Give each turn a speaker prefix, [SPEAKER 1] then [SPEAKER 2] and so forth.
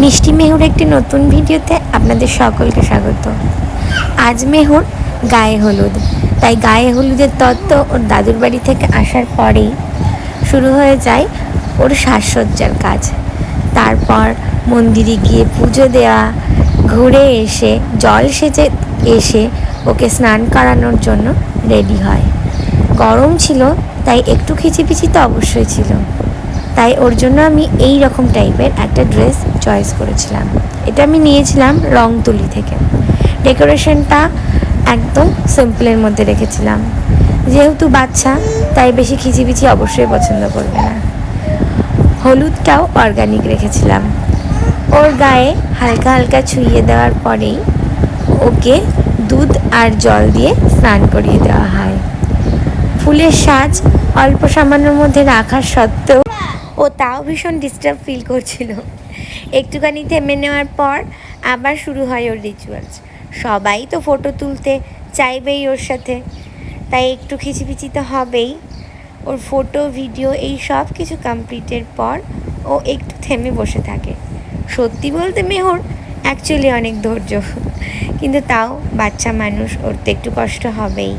[SPEAKER 1] মিষ্টি মেহুর একটি নতুন ভিডিওতে আপনাদের সকলকে স্বাগত। আজ মেহুর গায়ে হলুদ, তাই গায়ে হলুদের তত্ত্ব ওর দাদুর বাড়ি থেকে আসার পরেই শুরু হয়ে যায় ওর সাজসজ্জার কাজ। তারপর মন্দিরে গিয়ে পুজো দেওয়া, ঘুরে এসে জল সেচে এসে ওকে স্নান করানোর জন্য রেডি হয়। গরম ছিল তাই একটু খিচিপিচি তো অবশ্যই ছিল, তাই ওর জন্য আমি এই রকম টাইপের একটা ড্রেস চয়েস করেছিলাম। এটা আমি নিয়েছিলাম রংতুলি থেকে। ডেকোরেশনটা একদম সিম্পলের মধ্যে রেখেছিলাম, যেহেতু বাচ্চা তাই বেশি খিচিপিচি অবশ্যই পছন্দ করবে না। হলুদটাও অর্গানিক রেখেছিলাম। ওর গায়ে হালকা হালকা ছুঁয়ে দেওয়ার পরেই ওকে দুধ আর জল দিয়ে স্নান করিয়ে দেওয়া হয়। ফুলের সাজ অল্প সামান্যর মধ্যে রাখার সত্ত্বেও ও তাও ভীষণ ডিস্টার্ব ফিল করছিল। একটুখানি থেমে নেওয়ার পর আবার শুরু হয় ওর রিচুয়ালস। সবাই তো ফটো তুলতে চাইবেই ওর সাথে, তাই একটু খিচিপিচি তো হবেই। ওর ফটো ভিডিও এই সব কিছু কমপ্লিটের পর ও একটু থেমে বসে থাকে। সত্যি বলতে মেহুর অ্যাকচুয়ালি অনেক ধৈর্য, কিন্তু তাও বাচ্চা মানুষ, ওর তো একটু কষ্ট হবেই।